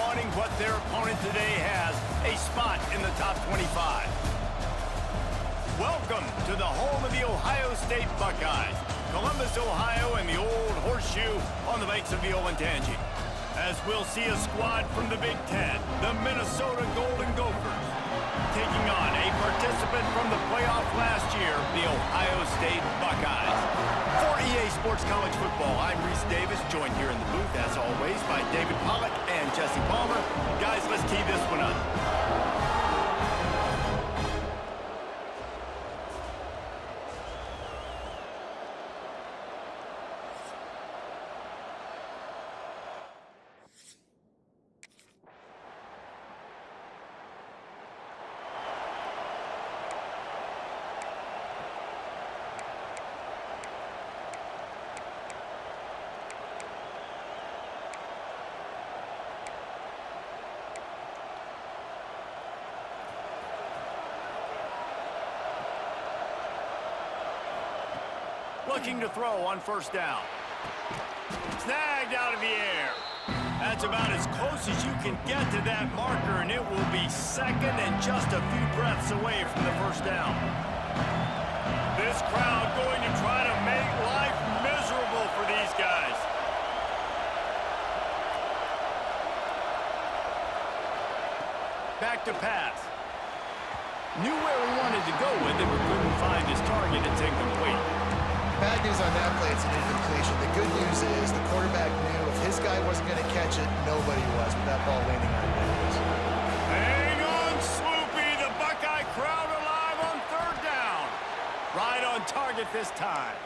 wanting what their opponent today has, a spot in the top 25. Welcome to the home of the Ohio State Buckeyes, Columbus, Ohio, and the old horseshoe on the banks of the Olentangy. As we'll see a squad from the Big Ten, the Minnesota Golden Gophers, taking on a participant from the playoff last year, the Ohio State Buckeyes. For EA Sports College Football, I'm Reese Davis, joined here in the booth, as always, by David Pollack and Jesse Palmer. Guys, let's tee this one up. Looking to throw on first down. Snagged out of the air. That's about as close as you can get to that marker, and it will be second and just a few breaths away from the first down. This crowd going to try to make life miserable for these guys. Back to pass. Knew where he wanted to go with it, but couldn't find his target. It's incomplete. Bad news on that play, it's an incompletion. The good news is the quarterback knew if his guy wasn't going to catch it, nobody was with that ball landing on bounds. Hang on, Sloopy. The Buckeye crowd alive on third down. Right on target this time.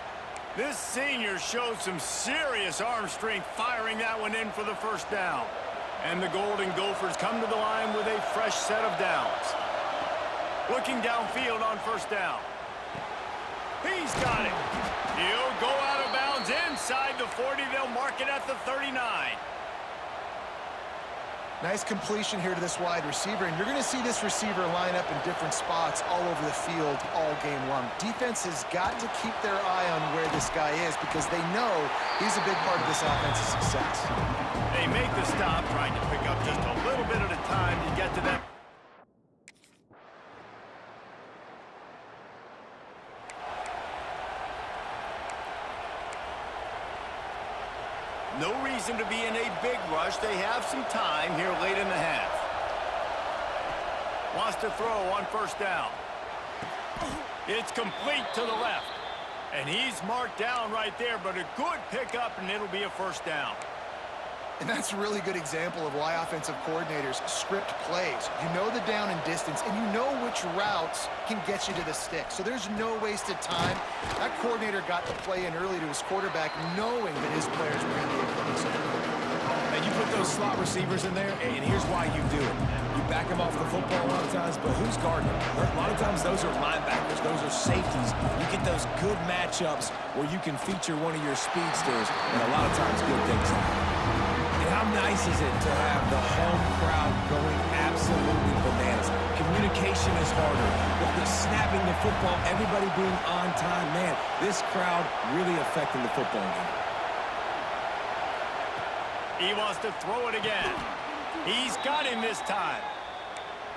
This senior showed some serious arm strength firing that one in for the first down. And the Golden Gophers come to the line with a fresh set of downs. Looking downfield on first down. He's got it. He'll go out of bounds inside the 40. They'll mark it at the 39. Nice completion here to this wide receiver, and you're going to see this receiver line up in different spots all over the field all game long. Defense has got to keep their eye on where this guy is because they know he's a big part of this offense's success. They make the stop, trying to pick up just a little bit at a time to get to that. No reason to be in a big rush. They have some time here late in the half. Wants to throw on first down. It's complete to the left. And he's marked down right there, but a good pickup, and it'll be a first down. And that's a really good example of why offensive coordinators script plays. You know the down and distance, and you know which routes can get you to the stick. So there's no wasted time. That coordinator got the play in early to his quarterback, knowing that his players were going to be able to execute. And you put those slot receivers in there, and here's why you do it. You back them off the football a lot of times, but who's guarding them? A lot of times those are linebackers. Those are safeties. You get those good matchups where you can feature one of your speedsters, and a lot of times good things happen. And how nice is it to have the home crowd going absolutely bananas? Communication is harder. The snapping the football, everybody being on time. Man, this crowd really affecting the football game. He wants to throw it again. He's got him this time.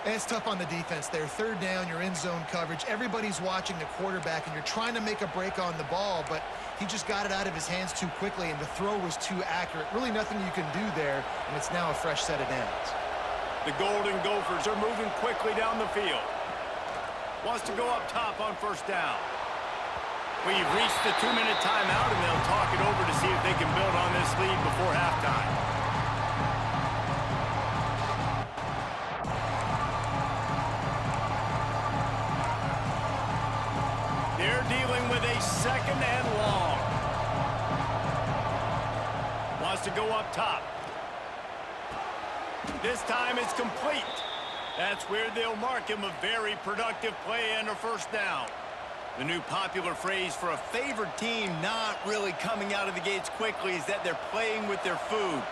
And it's tough on the defense there. Third down, you're in zone coverage. Everybody's watching the quarterback, and you're trying to make a break on the ball, but he just got it out of his hands too quickly, and the throw was too accurate. Really nothing you can do there, and it's now a fresh set of downs. The Golden Gophers are moving quickly down the field. Wants to go up top on first down. We've reached the 2-minute timeout, and they'll talk it over to see if they can build on this lead before halftime. They're dealing with a second and long. Wants to go up top. This time it's complete. That's where they'll mark him. A very productive play and a first down. The new popular phrase for a favored team not really coming out of the gates quickly is that they're playing with their food.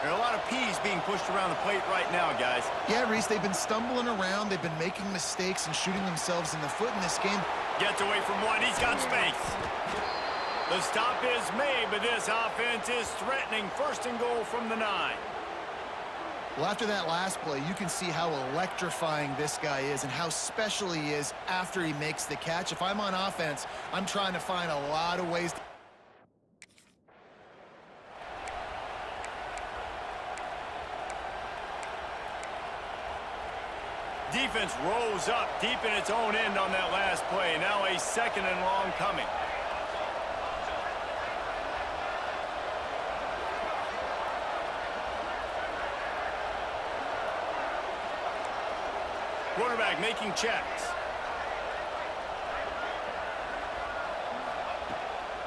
There are a lot of peas being pushed around the plate right now, guys. Yeah, Reese, they've been stumbling around. They've been making mistakes and shooting themselves in the foot in this game. Gets away from one. He's got space. The stop is made, but this offense is threatening. First and goal from the 9. Well, after that last play, you can see how electrifying this guy is and how special he is after he makes the catch. If I'm on offense, I'm trying to find a lot of ways to... Defense rose up deep in its own end on that last play. Now a second and long coming. Quarterback making checks.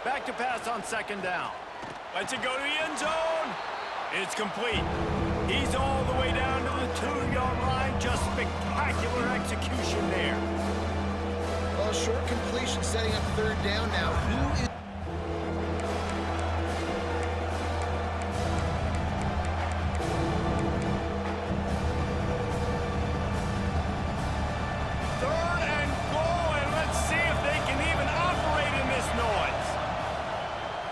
Back to pass on second down. Lets it go to the end zone. It's complete. He's all the way down to the 2-yard line. Just spectacular execution there. Well, short completion setting up third down now. Who is... Third and goal, and let's see if they can even operate in this noise.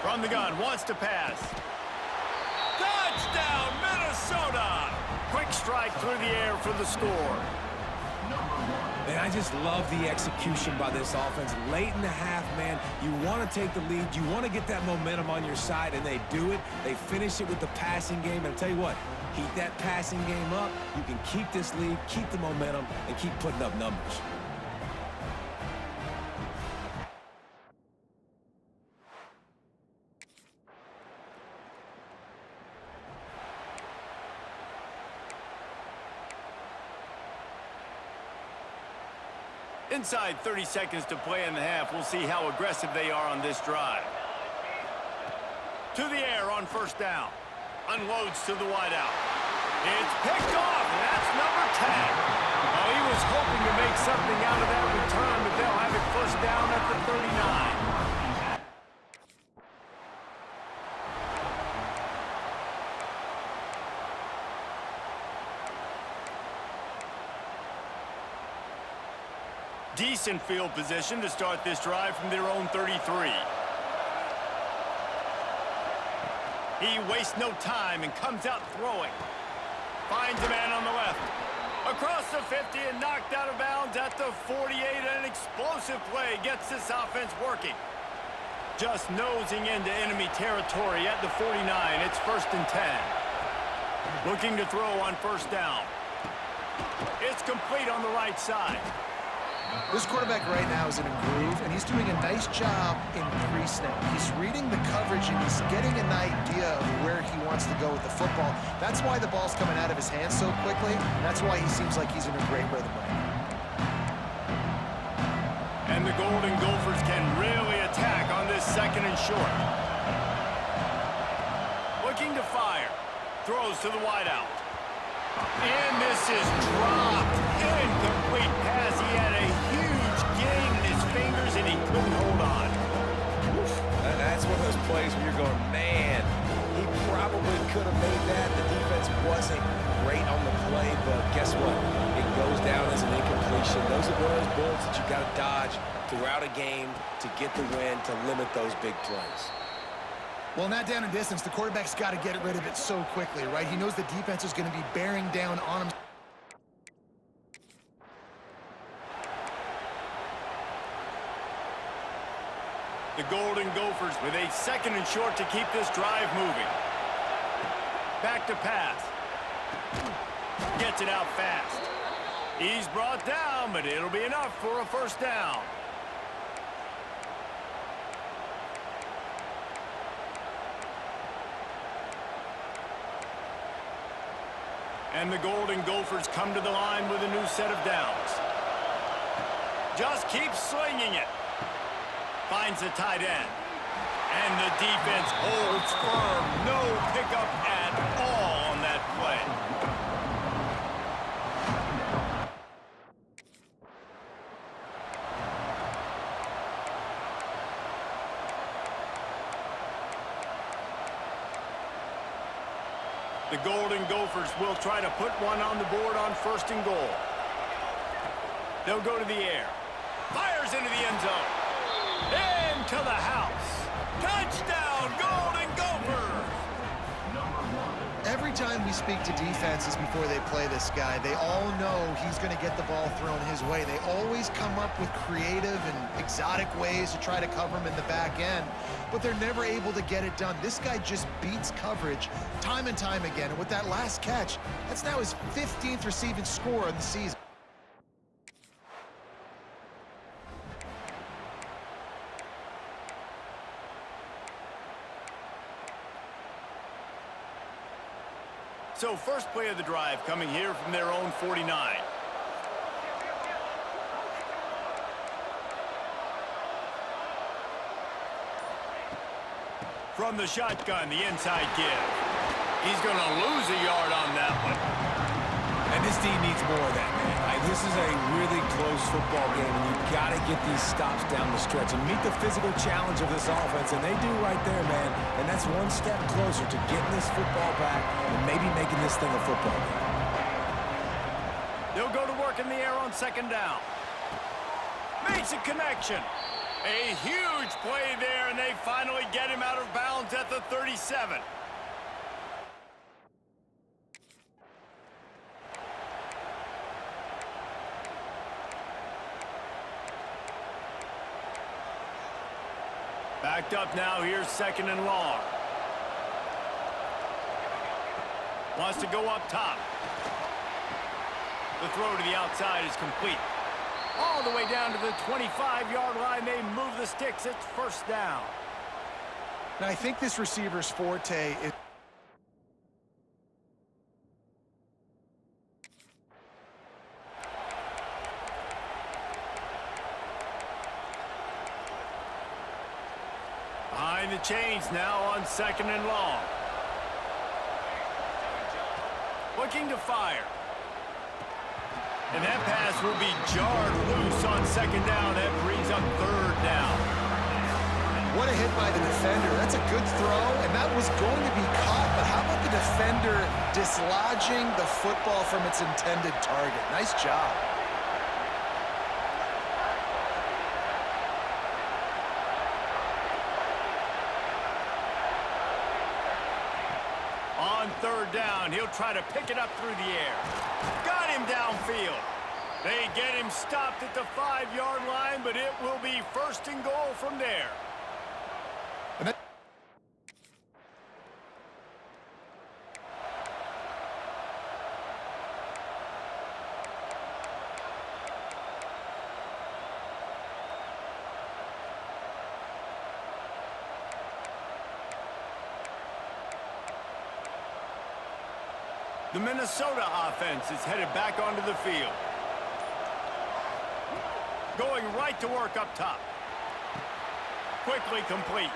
From the gun, wants to pass. Touchdown, Minnesota! Quick strike through the air for the score. And I just love the execution by this offense. Late in the half, man, you want to take the lead. You want to get that momentum on your side, and they do it. They finish it with the passing game. And I'll tell you what, keep that passing game up. You can keep this lead, keep the momentum, and keep putting up numbers. Inside 30 seconds to play in the half. We'll see how aggressive they are on this drive. To the air on first down. Unloads to the wideout. It's picked off, and that's number 10. Well, he was hoping to make something out of that return, but they'll have it first down at the 39. Decent field position to start this drive from their own 33. He wastes no time and comes out throwing. Finds a man on the left. Across the 50 and knocked out of bounds at the 48. An explosive play gets this offense working. Just nosing into enemy territory at the 49. It's first and 10. Looking to throw on first down. It's complete on the right side. This quarterback right now is in a groove, and he's doing a nice job in pre-snap. He's reading the coverage, and he's getting an idea of where he wants to go with the football. That's why the ball's coming out of his hands so quickly. That's why he seems like he's in a great rhythm right now. And the Golden Gophers can really attack on this second and short. Looking to fire. Throws to the wideout. And this is dropped. Incomplete pass. He had a huge gain in his fingers, and he couldn't hold on. That's one of those plays where you're going, man, he probably could have made that. The defense wasn't great on the play, but guess what? It goes down as an incompletion. Those are one of those bullets that you got to dodge throughout a game to get the win, to limit those big plays. Well, in that down and distance, the quarterback's got to get rid of it so quickly, right? He knows the defense is going to be bearing down on him. The Golden Gophers with a second and short to keep this drive moving. Back to pass. Gets it out fast. He's brought down, but it'll be enough for a first down. And the Golden Gophers come to the line with a new set of downs. Just keeps slinging it. Finds the tight end. And the defense holds firm. No pickup at all on that play. The Golden Gophers will try to put one on the board on first and goal. They'll go to the air. Fires into the end zone. Into the house. Touchdown, Golden Gophers! Every every time we speak to defenses before they play this guy, they all know he's going to get the ball thrown his way. They always come up with creative and exotic ways to try to cover him in the back end, but they're never able to get it done. This guy just beats coverage time and time again, and with that last catch, that's now his 15th receiving score of the season. So first play of the drive coming here from their own 49. From the shotgun, the inside give. He's going to lose a yard on that one. And this team needs more of that, man. This is a really close football game, and you've got to get these stops down the stretch and meet the physical challenge of this offense, and they do right there, man. And that's one step closer to getting this football back and maybe making this thing a football game. They'll go to work in the air on second down. Makes a connection. A huge play there, and they finally get him out of bounds at the 37. Backed up now, here's second and long. Wants to go up top. The throw to the outside is complete. All the way down to the 25-yard line, they move the sticks. It's first down. And I think this receiver's forte is... Behind the chains now on second and long. Looking to fire. And that pass will be jarred loose on second down. That brings up third down. What a hit by the defender. That's a good throw, and that was going to be caught, but how about the defender dislodging the football from its intended target? Nice job. On third down, he'll try to pick it up through the air. Got him downfield. They get him stopped at the 5-yard line, but it will be first and goal from there. The Minnesota offense is headed back onto the field. Going right to work up top. Quickly complete.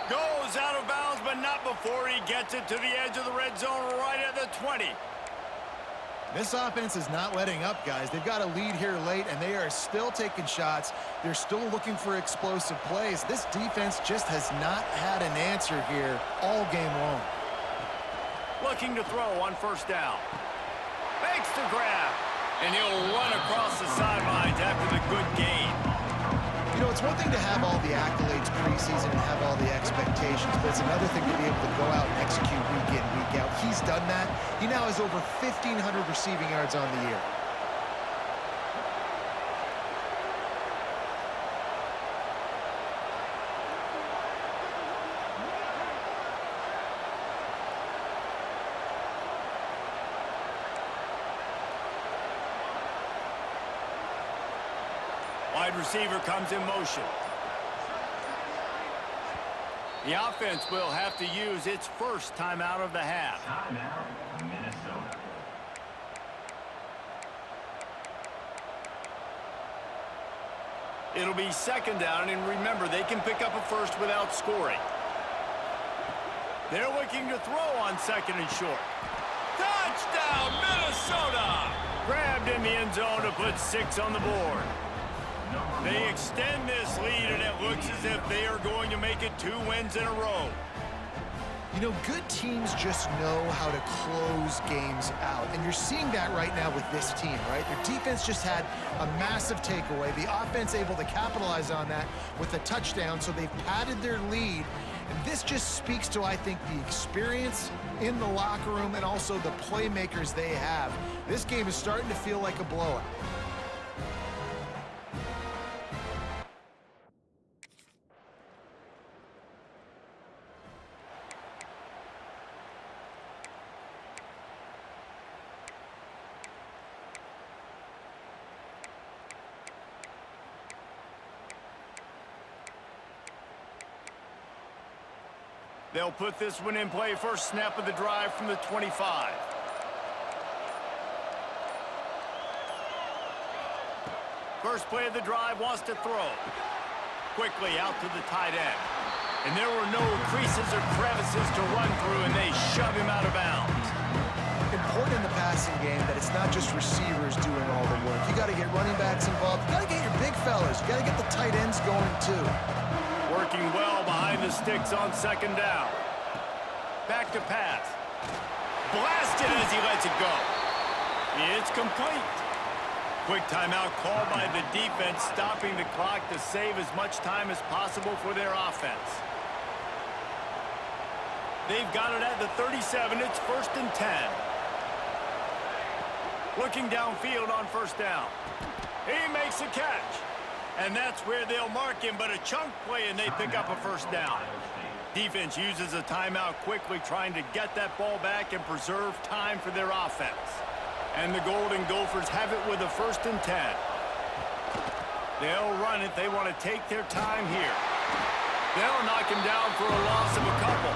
Goes out of bounds, but not before he gets it to the edge of the red zone right at the 20. This offense is not letting up, guys. They've got a lead here late, and they are still taking shots. They're still looking for explosive plays. This defense just has not had an answer here all game long. Looking to throw on first down. Makes the grab. And he'll run across the sidelines after the good gain. You know, it's one thing to have all the accolades preseason and have all the expectations, but it's another thing to be able to go out and execute week in, week out. He's done that. He now has over 1,500 receiving yards on the year. Wide receiver comes in motion. The offense will have to use its first timeout of the half. Timeout, Minnesota. It'll be second down, and remember, they can pick up a first without scoring. They're looking to throw on second and short. Touchdown, Minnesota! Grabbed in the end zone to put 6 on the board. They extend this lead, and it looks as if they are going to make it 2 wins in a row. You know, good teams just know how to close games out, and you're seeing that right now with this team, right? Their defense just had a massive takeaway. The offense able to capitalize on that with a touchdown, so they've padded their lead, And this just speaks to, I think, the experience in the locker room and also the playmakers they have. This game is starting to feel like a blowout. They'll put this one in play. First snap of the drive from the 25. First play of the drive, wants to throw. Quickly out to the tight end. And there were no creases or crevices to run through, and they shove him out of bounds. Important in the passing game that it's not just receivers doing all the work. You got to get running backs involved. You got to get your big fellas. You got to get the tight ends going too. Working well behind the sticks on second down. Back to pass. Blasted as he lets it go. It's complete. Quick timeout called by the defense, stopping the clock to save as much time as possible for their offense. They've got it at the 37. It's 1st and 10. Looking downfield on first down. He makes a catch. And that's where they'll mark him, but a chunk play, and they pick up a first down. Defense uses a timeout quickly, trying to get that ball back and preserve time for their offense. And the Golden Gophers have it with a 1st and 10. They'll run it. They want to take their time here. They'll knock him down for a loss of a couple.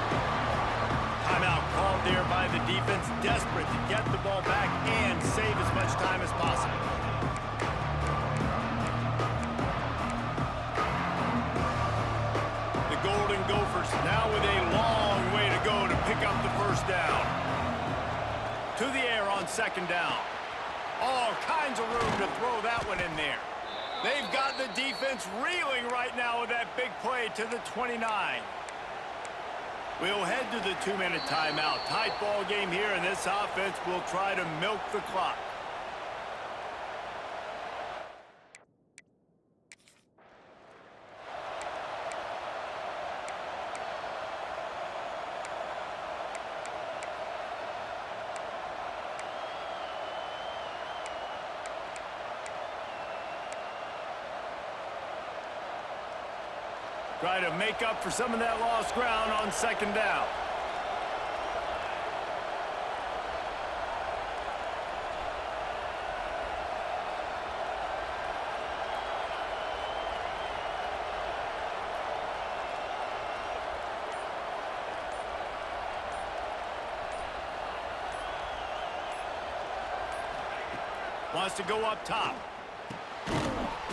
Timeout called there by the defense, desperate to get the ball back and save as much time as possible. The Golden Gophers now with a long way to go to pick up the first down. To the air on second down. All kinds of room to throw that one in there. They've got the defense reeling right now with that big play to the 29. We'll head to the 2-minute timeout. Tight ball game here, and this offense will try to milk the clock. Try to make up for some of that lost ground on second down. Wants to go up top.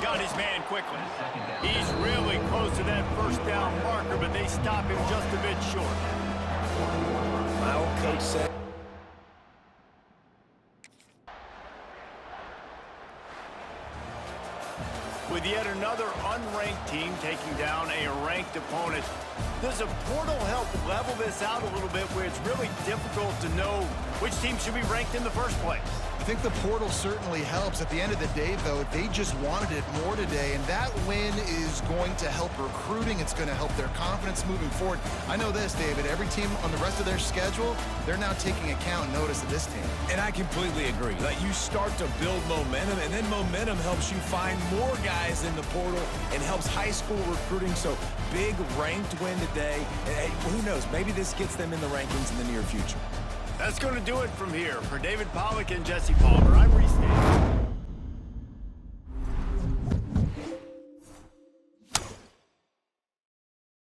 Got his man quickly. He's really close to that first down marker, but they stop him just a bit short. My old coach said. With yet another unranked team taking down a ranked opponent, does a portal help level this out a little bit where it's really difficult to know which team should be ranked in the first place? I think the portal certainly helps. At the end of the day, though, they just wanted it more today, and that win is going to help recruiting. It's going to help their confidence moving forward. I know this, David, every team on the rest of their schedule, they're now taking account and notice of this team. And I completely agree. Like, you start to build momentum, and then momentum helps you find more guys in the portal and helps high school recruiting. So big ranked win today. And who knows, maybe this gets them in the rankings in the near future. That's going to do it from here. For David Pollack and Jesse Palmer, I'm Reese Davis.